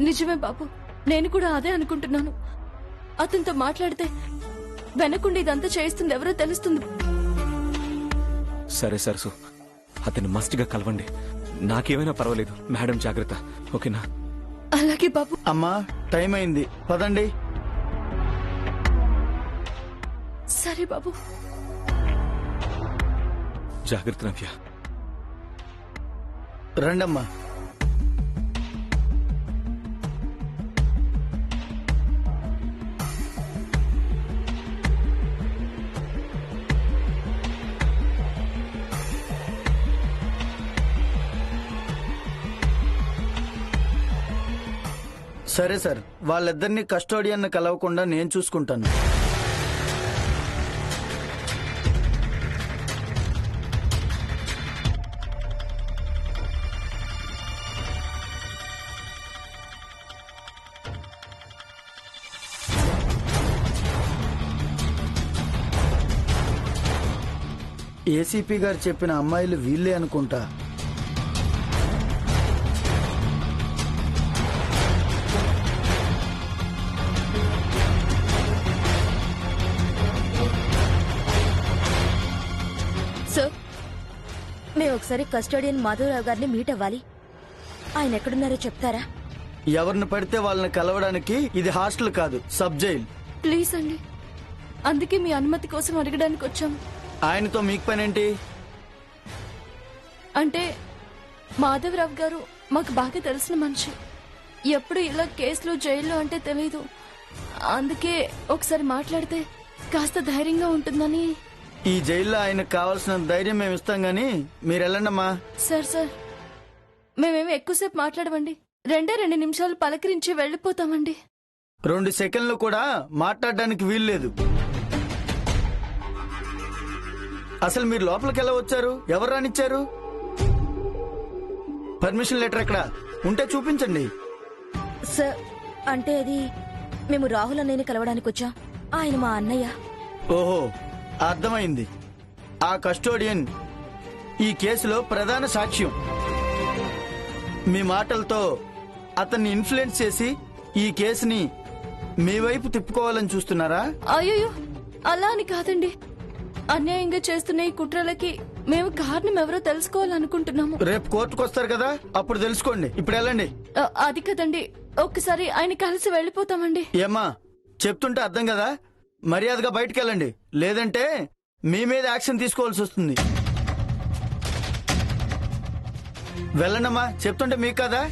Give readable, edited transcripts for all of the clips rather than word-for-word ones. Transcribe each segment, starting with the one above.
నిజమే బాబు, నేను కూడా అదే అనుకుంటున్నాను. అతనితో మాట్లాడితే వెనకుండా ఇదంతా చేయిస్తుంది ఎవరో తెలుస్తుంది. సరే సరసు, అతన్ని మస్ట్గా కలవండి. నాకేమైనా పర్వాలేదు, మేడం జాగ్రత్త, ఓకేనా? అలాగే బాబు. అమ్మా, టైం అయింది, పదండి. సరే బాబు. జాగ్రత్త నవ్య. రండమ్మా. సరే సార్, వాళ్ళిద్దరినీ కస్టోడియన్ కలవకుండా నేను చూసుకుంటాను. ఏసీపీ గారు చెప్పిన అమ్మాయిలు వీళ్ళే అనుకుంటా. సార్, మేము ఒకసారి కస్టోడియన్ మాధవరావు గారిని మీట్ అవ్వాలి. ఆయన ఎక్కడున్నారో చెప్తారా? ఎవరిని పడితే వాళ్ళని కలవడానికి ఇది హాస్టల్ కాదు, సబ్ జైల్. ప్లీజ్ అండి, అందుకే మీ అనుమతి కోసం అడగడానికి వచ్చాం. ఆయనతో మీకు పనేంటి? అంటే మాధవరావు గారు మాకు బాగా తెలిసిన మనిషి. ఎప్పుడు ఇలా కేసులు జైల్లో అంటే తెలీదు. అందుకే ఒకసారి మాట్లాడితే కాస్త ధైర్యంగా ఉంటుందని. ఈ జైల్లో ఆయనకు కావాల్సిన ధైర్యం మేము ఇస్తాం గాని మీరు వెళ్ళండమ్మా. సార్, మేమేమి ఎక్కువసేపు మాట్లాడమండి. 2 నిమిషాలు పలకరించి వెళ్లిపోతామండి. 2 సెకండ్లు కూడా మాట్లాడడానికి వీల్లేదు. అసలు మీరు లోపలికి ఎలా వచ్చారు? ఎవరు రానిచ్చారు? పర్మిషన్ లెటర్ ఎక్కడ ఉంటే చూపించండి. సార్, అంటే అది మేము రాహుల్ అన్నయ్యని కలవడానికి వచ్చాం. ఆయన మా అన్నయ్య. ఓహో, అర్థమైంది. ఆ కస్టోడియన్ ఈ కేసులో ప్రధాన సాక్ష్యం. మీ మాటలతో అతన్ని ఇన్ఫ్లుయెన్స్ చేసి ఈ కేసుని మీ వైపు తిప్పుకోవాలని చూస్తున్నారా? అయ్యో, అలా అని కాదండి. అన్యాయంగా చేస్తున్న ఈ కుట్రలకి మేము కారణం ఎవరో తెలుసుకోవాలనుకుంటున్నాము. రేపు కోర్టుకు వస్తారు కదా, అప్పుడు తెలుసుకోండి. ఇప్పుడు వెళ్ళండి. అది కదండి, ఒక్కసారి ఆయన కలిసి వెళ్లిపోతామండి. ఏమ్మా, చెప్తుంటే అర్థం కదా, మర్యాదగా బయటికి వెళ్ళండి. లేదంటే మీ మీద యాక్షన్ తీసుకోవాల్సి వస్తుంది. వెళ్ళండమ్మా, చెప్తుంటే మీకు కదా.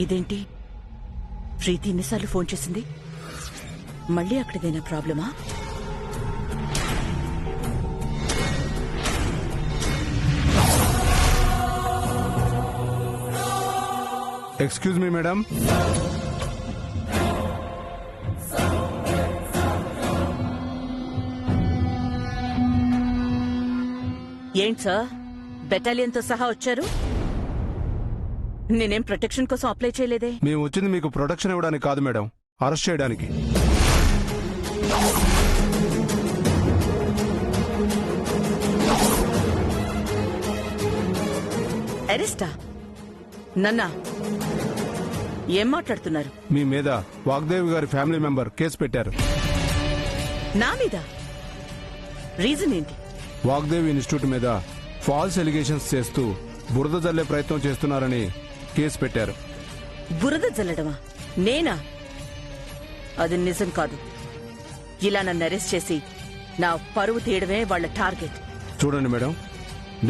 ఇదేంటి, ప్రీతి ఎన్నిసార్లు ఫోన్ చేసింది? మళ్ళీ అక్కడిదైనా ప్రాబ్లమా? Excuse me madam. ఏంటి సార్, బెటాలియన్ తో సహా వచ్చారు? నేనేం ప్రొటెక్షన్ కోసం అప్లై చేయలేదే. మేము వచ్చింది మీకు ప్రొటెక్షన్ ఇవ్వడానికి కాదు మేడం, అరెస్ట్ చేయడానికి. అరెస్టా? నన్నా? ఏం మాట్లాడుతున్నారు? మీ మీద వాగ్దేవి గారి ఫ్యామిలీ మెంబర్ కేసు పెట్టారు. నా మీద? రీజన్ ఏంటి? వాగ్దేవి ఇన్స్టిట్యూట్ మీద ఫాల్స్ ఎలిగేషన్స్ చేస్తూ బురద జల్లే ప్రయత్నం చేస్తున్నారని కేసు పెట్టారు. బురద జల్లడమా? నేనా? అది నిజం కాదు. ఇలా నన్ను అరెస్ట్ చేసి నా పరువు తీయడమే వాళ్ళ టార్గెట్. చూడండి మేడం,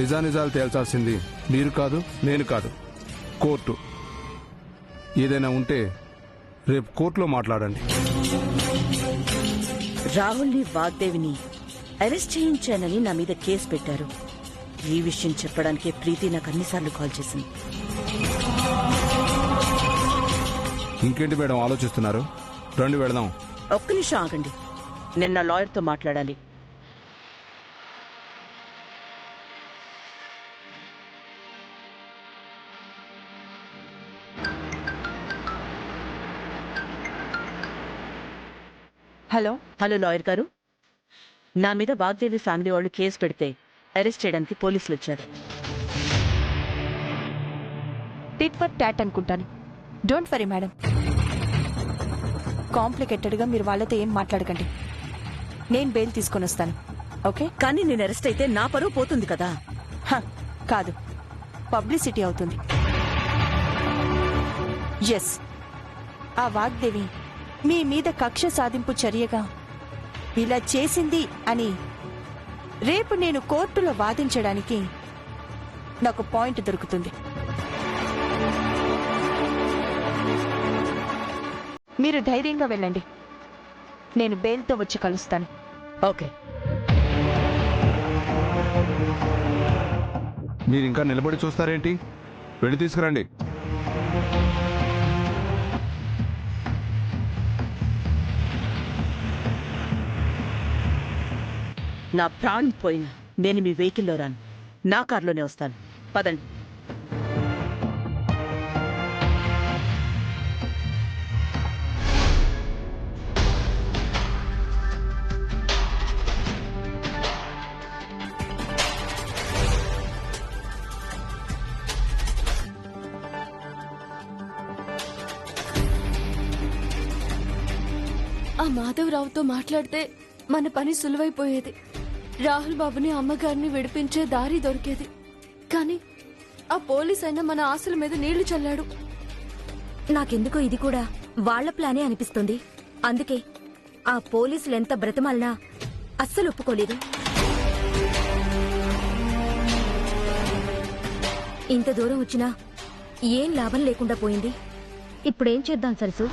నిజానిజాలు తేల్చాల్సింది మీరు కాదు, నేను కాదు, కోర్టు. ఏదైనా ఉంటే రేపు కోర్టులో మాట్లాడండి. రాహుల్ని, వాగ్దేవిని అరెస్ట్ చేయించానని నా మీద కేసు పెట్టారు. ఈ విషయం చెప్పడానికే ప్రీతి నాకు అన్నిసార్లు కాల్ చేసింది. ఇంకేంటి మేడం ఆలోచిస్తున్నారు? రండి వెళదాం. ఒక్క నిమిషం ఆగండి. నేను నా లాయర్తో మాట్లాడాలి. హలో హలో లాయర్ గారు, నా మీద వాగ్దేవి ఫ్యామిలీ వాళ్ళు కేసు పెడితే అరెస్ట్ చేయడానికి పోలీసులు వచ్చారు. టిట్ ఫర్ టాట్ అనుకుంటాను. Don't worry madam. కాంప్లికేటెడ్గా మీరు వాళ్ళతో ఏం మాట్లాడకండి. నేను బెయిల్ తీసుకొని వస్తాను. ఓకే? కానీ నేను అరెస్ట్ అయితే నా పరువు పోతుంది కదా. కాదు, పబ్లిసిటీ అవుతుంది. ఎస్, ఆ వాగ్దేవి మీ మీద కక్ష సాధింపు చర్యగా ఇలా చేసింది అని రేపు నేను కోర్టులో వాదించడానికి నాకు పాయింట్ దొరుకుతుంది. మీరు ధైర్యంగా వెళ్ళండి. నేను బెయిల్తో వచ్చి కలుస్తాను. ఓకే. మీరు ఇంకా నిలబడి చూస్తారేంటి? వెళ్ళి తీసుకురండి. నా ప్రాణం పోయినా నేను మీ వెహికల్లో రాను. నా కారులోనే వస్తాను. పదండి. ఆ మాధవరావుతో మాట్లాడితే మన పని సులువైపోయేది. రాహుల్ బాబుని అమ్మగారిని విడిపించే దారి దొరికేది. కానీ ఆ పోలీస్ అయినా మన ఆశల మీద నీళ్లు చల్లాడు. నాకెందుకో ఇది కూడా వాళ్ల ప్లానే అనిపిస్తుంది. అందుకే ఆ పోలీసులు ఎంత బ్రతమాలినా అస్సలు ఒప్పుకోలేదు. ఇంత దూరం వచ్చినా ఏం లాభం లేకుండా పోయింది. ఇప్పుడేం చేద్దాం సరసు?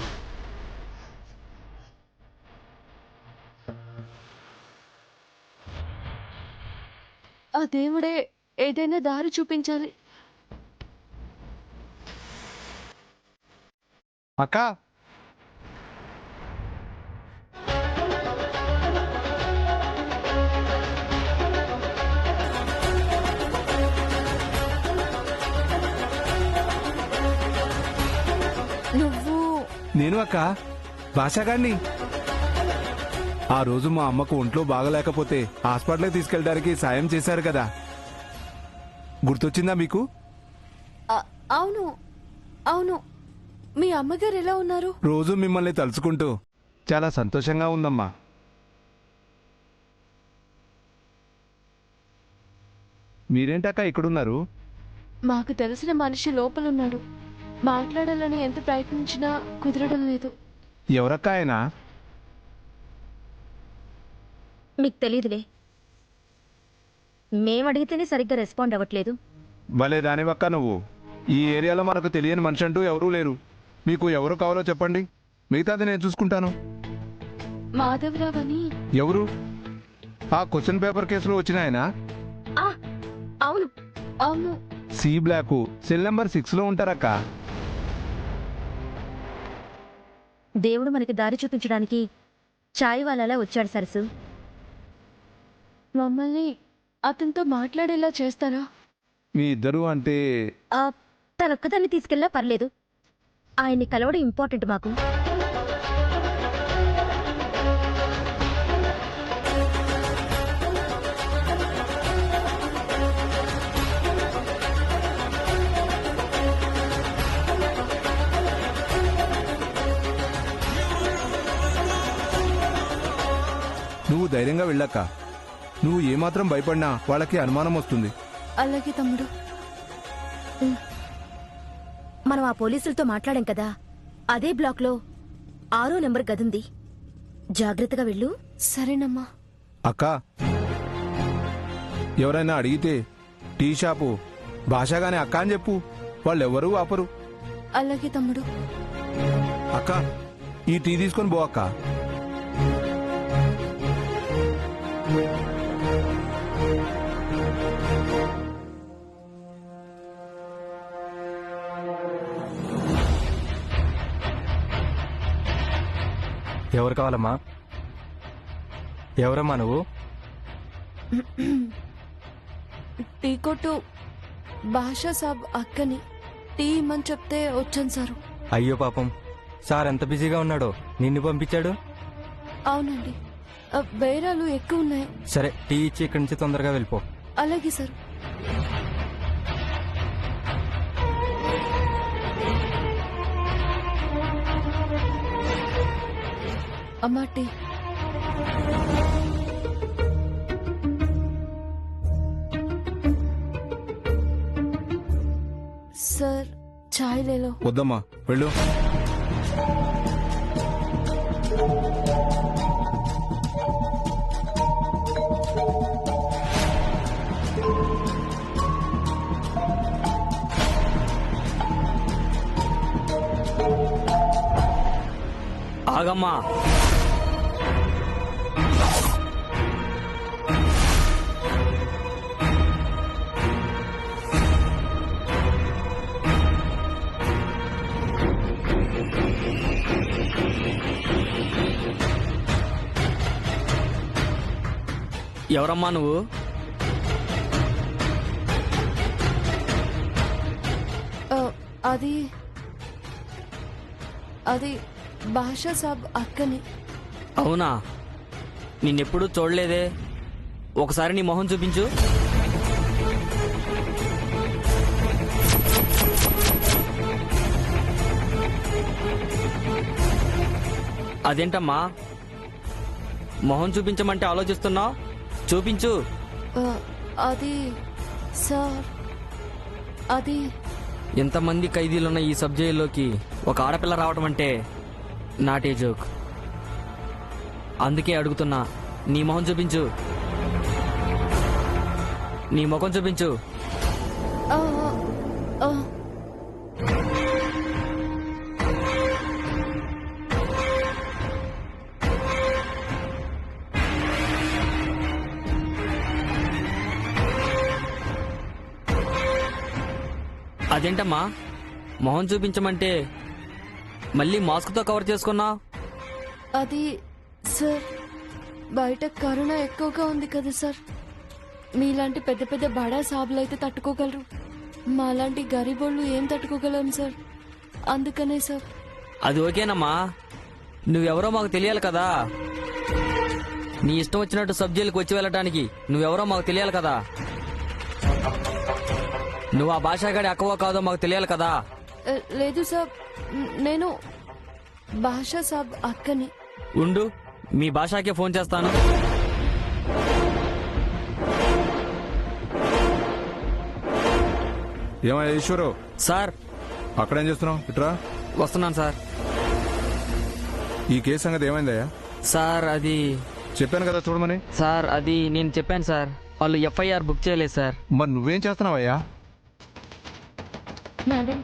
ఆ దేవుడే ఏదైనా దారి చూపించాలి. అక్క, నువ్వు నేను అక్క, భాషాగాడిని. ఆ రోజు మా అమ్మకు ఒంట్లో బాగలేకపోతే హాస్పిటల్కి తీసుకెళ్ళడానికి సాయం చేశారు కదా, గుర్తొచ్చిందా మీకు? అవును అవును. మీ అమ్మగారు ఎలా ఉన్నారు? రోజు మిమ్మల్ని తలుచుకుంటూ చాలా సంతోషంగా ఉందమ్మా. మీరేంటక్క ఇక్కడున్నారు? మాకు తెలిసిన మనిషి లోపలున్నాడు. మాట్లాడాలని ఎంత ప్రయత్నించినా కుదరడం లేదు. ఎవరక్క ఆయన? మీకు తెలీదులే. మేమడిగితేనే సరిగ్గా రెస్పాండ్ అవ్వట్లేదు. భలే దానివక్క నువ్వు. ఈ ఏరియాలో మనకు తెలియని మనిషి అంటూ ఎవరూ లేరు. మీకు ఎవరు కావాలో చెప్పండి, మిగతాది నేను చూసుకుంటాను. మాధవరావు అని. ఎవరు? ఆ క్వశ్చన్ పేపర్ కేసులో వచ్చిన ఆయన? అవును అవును. సి బ్లాక్ సెల్ నెంబర్ 6లో ఉంటారక్క. దేవుడు మనకి దారి చూపించడానికి చాయ్ వాళ్ళలా వచ్చాడు సరసు. మమ్మల్ని అతనితో మాట్లాడేలా చేస్తారా? మీ ఇద్దరు అంటే తనొక్కదాన్ని తీసుకెళ్ళా పర్లేదు. ఆయన్ని కలవడం ఇంపార్టెంట్ మాకు. నువ్వు ధైర్యంగా వెళ్ళక్క. నువ్వు ఏమాత్రం భయపడినా వాళ్ళకి అనుమానం వస్తుంది. అలాగే తమ్ముడు. మనం ఆ పోలీసులతో మాట్లాడాం కదా, అదే బ్లాక్లో 6వ నెంబర్ గదుంది. జాగ్రత్తగా వెళ్ళు. సరేనమ్మా. అక్క, ఎవరైనా అడిగితే టీ షాపు భాషగానే అక్క అని చెప్పు. వాళ్ళెవరూ ఆపరు. అలాగే తమ్ముడు. అక్క, ఈ టీ తీసుకొని పో అక్క. ఎవరు కావాలమ్మా? ఎవరమ్మా నువ్వు? టీ కొట్టు భాషా సాబ్ అక్కని టీ ఇమ్మని చెప్తే వచ్చాను సారు. అయ్యో పాపం, సార్ ఎంత బిజీగా ఉన్నాడో నిన్ను పంపించాడు. అవునండి, బేరాలు ఎక్కువ ఉన్నాయి. సరే, టీ ఇచ్చి ఇక్కడి నుంచి తొందరగా వెళ్ళిపో. అలాగే సార్. అమ్మా టీ. सर चाय ले लो. వద్దమ్మా, వెళ్ళు. ఆగమ్మా. ఎవరమ్మా నువ్వు? అది అది భాషా సాబ్ అక్కని. అవునా, నిన్నెప్పుడు చూడలేదే. ఒకసారి నీ మొహం చూపించు. అదేంటమ్మా మొహం చూపించమంటే ఆలోచిస్తున్నావు? చూపించు. అది సార్, అది ఎంతమంది ఖైదీలున్న ఈ సబ్ జైల్లోకి ఒక ఆడపిల్ల రావటం అంటే నాటే జోక్. అందుకే అడుగుతున్నా, నీ మొహం చూపించు. నీ ముఖం చూపించు. ఆ, ఆ, అదేంటమ్మా మొహం చూపించమంటే మళ్ళీ మాస్క్తో కవర్ చేసుకున్నావు? అది సార్, బయట కరోనా ఎక్కువగా ఉంది కదా సార్. మీలాంటి పెద్ద పెద్ద బడా సాబులు అయితే తట్టుకోగలరు, మాలాంటి గరీబోళ్ళు ఏం తట్టుకోగలం సార్. అందుకనే సార్. అది ఓకేనమ్మా, నువ్వెవరో మాకు తెలియాలి కదా. నీ ఇష్టం వచ్చినట్టు సబ్ జైలుకి వచ్చి వెళ్ళటానికి నువ్వెవరో మాకు తెలియాలి కదా. నువ్వు ఆ భాషాగాడి అక్కవో కాదో మాకు తెలియాలి కదా. లేదు సార్, నేను భాషా సాబ్ అక్కని. ఉండు, మీ భాషాకే ఫోన్ చేస్తాను. ఏమయ్యా ఈశ్వరు, సార్. అక్కడేం చేస్తున్నావు? ఇట్రా. వస్తున్నాను సార్. ఈ కేసు సంగతి ఏమైందయ్యా? సార్ అది చెప్పాను కదా చూడమని. సార్ అది నేను చెప్పాను సార్, వాళ్ళు ఎఫ్ఐఆర్ బుక్ చేయలేదు సార్. మరి నువ్వేం చేస్తున్నావయ్యా? మేడం,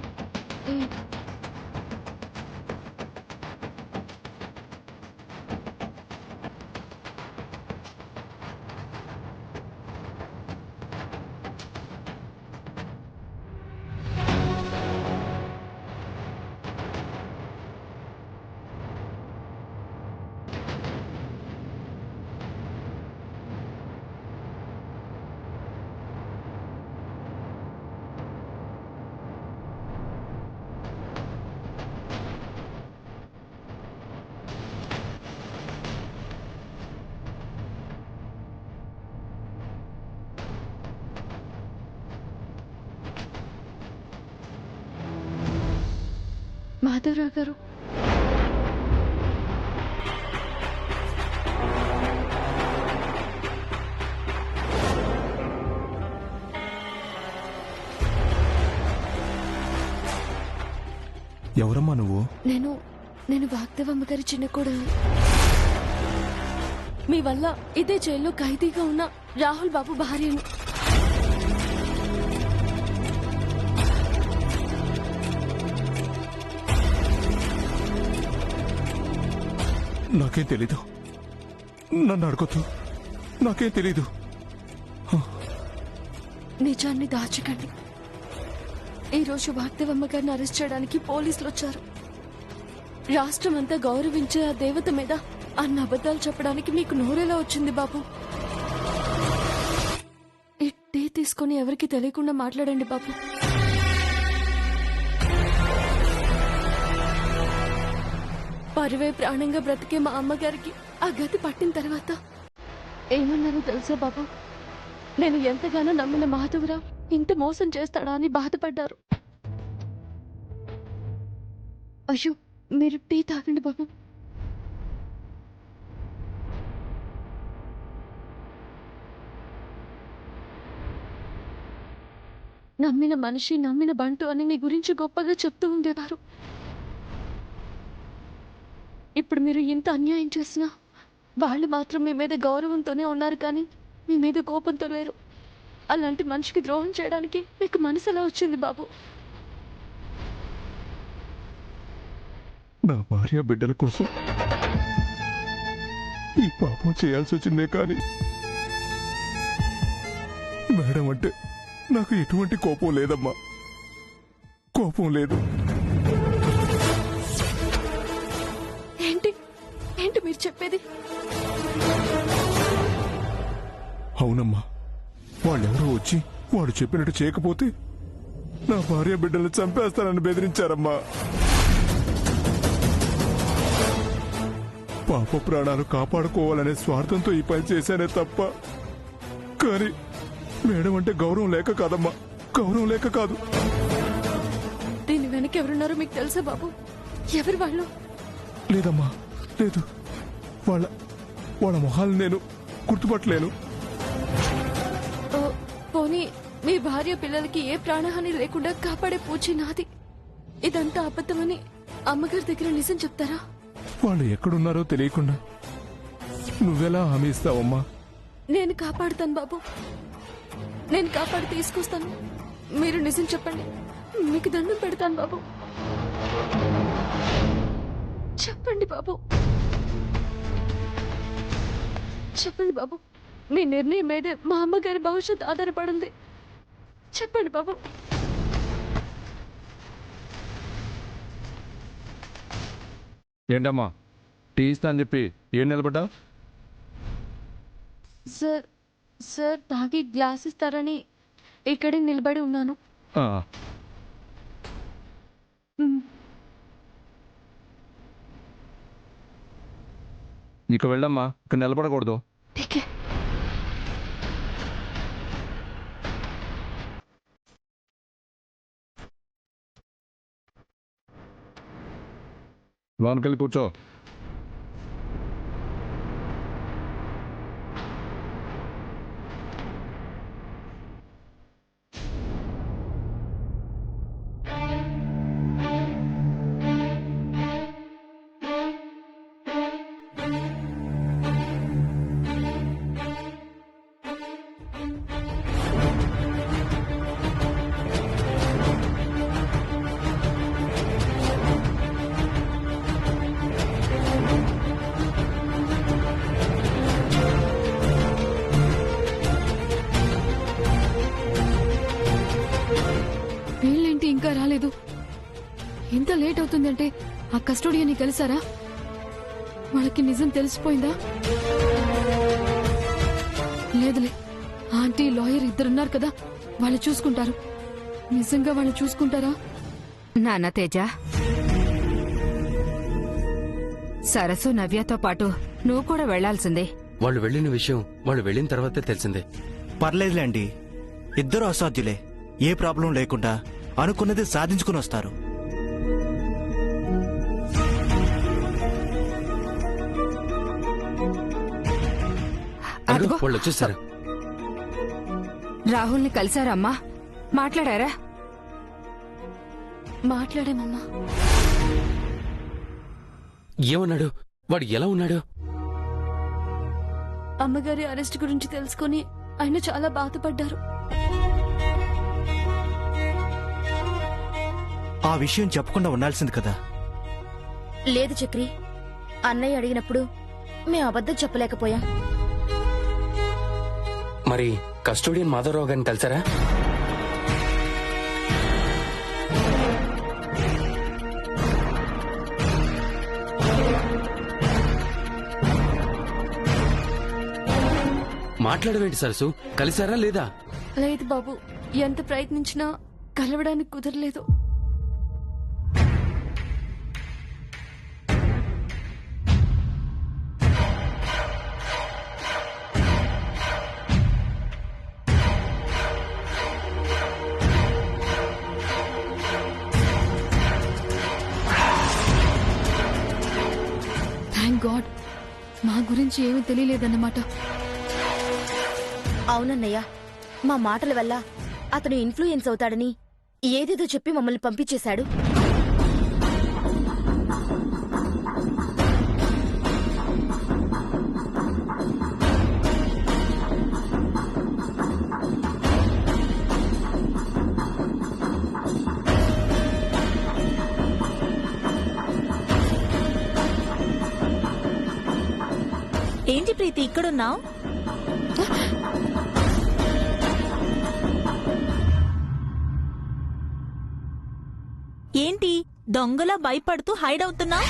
మాధవరావు గారు, ఎవరమ్మా నువ్వు? నేను వాగ్దేవమ్మ గారి చిన్న కోడలు. మీ వల్ల ఇదే జైల్లో ఖైదీగా ఉన్న రాహుల్ బాబు భార్యను. నాకేం తెలీదు, నన్ను అడగొద్దు, నాకేం తెలీదు. నిజాన్ని దాచకండి. ఈ రోజు వాగ్దేవమ్మ గారిని అరెస్ట్ చేయడానికి పోలీసులు వచ్చారు. రాష్ట్రం అంతా గౌరవించే ఆ దేవత మీద అన్న అబద్ధాలు చెప్పడానికి మీకు నోరేలా వచ్చింది బాబు? ఈ టీ తీసుకొని ఎవరికి తెలియకుండా మాట్లాడండి బాబు. పరివే ప్రాణంగా బ్రతికే మా అమ్మగారికి ఆ గతి పట్టిన తర్వాత ఏమన్నారో తెలుసా బాబు? నేను ఎంతగానో నమ్మిన మాధవరావు ఇంత మోసం చేస్తాడా అని బాధపడ్డారు. అయ్యో, మీరు టీ తాగండి బాబు. నమ్మిన మనిషి, నమ్మిన బంటు అని మీ గురించి గొప్పగా చెప్తూ ఉండేవారు. ఇప్పుడు మీరు ఇంత అన్యాయం చేసినా వాళ్ళు మాత్రం మీ మీద గౌరవంతోనే ఉన్నారు, కానీ మీ మీద కోపంతో లేరు. అలాంటి మనిషికి ద్రోహం చేయడానికి మీకు మనసు ఎలా వచ్చింది బాబు? నా భార్య బిడ్డల కోసం ఈ పాపం చేయాల్సి వచ్చిందే కానీ మేడం అంటే నాకు ఎటువంటి కోపం లేదమ్మా, కోపం లేదు. ఏంటి ఏంటి మీరు చెప్పేది? అవునమ్మా, వాళ్ళెవరో వచ్చి వాడు చెప్పినట్టు చేయకపోతే నా భార్య బిడ్డలు చంపేస్తానని బెదిరించారమ్మా. పాప ప్రాణాలు కాపాడుకోవాలనే స్వార్థంతో ఈ పని చేశానే తప్ప, కానీ మేడం అంటే గౌరవం లేక కాదమ్మా, గౌరవం లేక కాదు. దీని వెనక ఎవరున్నారో మీకు తెలుసా బాబు? ఎవరు వాళ్ళు? లేదమ్మా, లేదు. వాళ్ళ వాళ్ళ మొహాలు నేను గుర్తుపట్టలేను. ఓ, పోనీ మీ భార్య పిల్లలకి ఏ ప్రాణహాని లేకుండా కాపాడే పూచి నాది. ఇదంతా అబద్ధమని అమ్మగారి దగ్గర నిజం చెప్తారా? వాళ్ళు ఎక్కడున్నారో తెలియకుండా నువ్వెలా హామీ ఇస్తావమ్మా? నేను కాపాడుతాను బాబు, నేను కాపాడి తీసుకొస్తాను. మీరు నిజం చెప్పండి, మీకు దండం పెడతాను బాబు. చెప్పండి బాబు, చెప్పండి బాబు. మీ నిర్ణయం మీదే మా అమ్మగారి భవిష్యత్తు ఆధారపడింది. చెప్పండి బాబు. ఏంటమ్మా, టీ ఇస్తా అని చెప్పి ఏం నిలబడ్డా? సార్ సార్ తాగి గ్లాస్ ఇస్తారని ఇక్కడే నిలబడి ఉన్నాను. ఇక వెళ్ళమ్మా, ఇక్కడ నిలబడకూడదు. ఠీకే. లోనకెళ్ళి కూర్చో. వీళ్ళేంటి ఇంకా రాలేదు? ఎంత లేట్ అవుతుందంటే ఆ కస్టోడియన్ని కలిసారా? వాళ్ళకి నిజం తెలిసిపోయిందా? లేదులే, ఆంటీ లాయర్ ఇద్దరున్నారు కదా, వాళ్ళు చూసుకుంటారు. నిజంగా వాళ్ళు చూసుకుంటారా? నాన్న తేజ, సరస్సు నవ్యతో పాటు నువ్వు కూడా వెళ్లాల్సిందే. వాళ్ళు వెళ్ళిన విషయం వాళ్ళు వెళ్ళిన తర్వాతే తెలిసిందే. పర్లేదులేండి, ఇద్దరు అసాధ్యులే. ఏ ప్రాబ్లం లేకుండా అనుకున్నది సాధించుకుని వస్తారు. అదిగో వాళ్ళు వచ్చేసారు. రాహుల్ని కలిసారమ్మా? మాట్లాడారా? మాట్లాడామమ్మా. ఏమన్నాడు? వాడు ఎలా ఉన్నాడు? అమ్మగారి అరెస్ట్ గురించి తెలుసుకుని ఆయన చాలా బాధపడ్డారు. ఆ విషయం చెప్పకుండా ఉండాల్సింది కదా. లేదు చక్రి, అన్నయ్య అడిగినప్పుడు మేం అబద్ధం చెప్పలేకపోయాం. మరి కస్టోడియన్ మాధవరావు గారిని కలిసారా? మాట్లాడవేంటి సరసు కలిసారా లేదా? లేదు బాబు, ఎంత ప్రయత్నించినా కలవడానికి కుదరలేదు. థ్యాంక్ గాడ్, మా గురించి ఏమీ తెలియలేదన్నమాట. అవునన్నయ్య, మా మాటల వల్ల అతను ఇన్ఫ్లుయెన్స్ అవుతాడని ఏదేదో చెప్పి మమ్మల్ని పంపించేశాడు. ఏంటి ప్రీతి ఇక్కడున్నావు? ఏంటి దొంగలా భయపడుతూ హైడ్ అవుతున్నావు?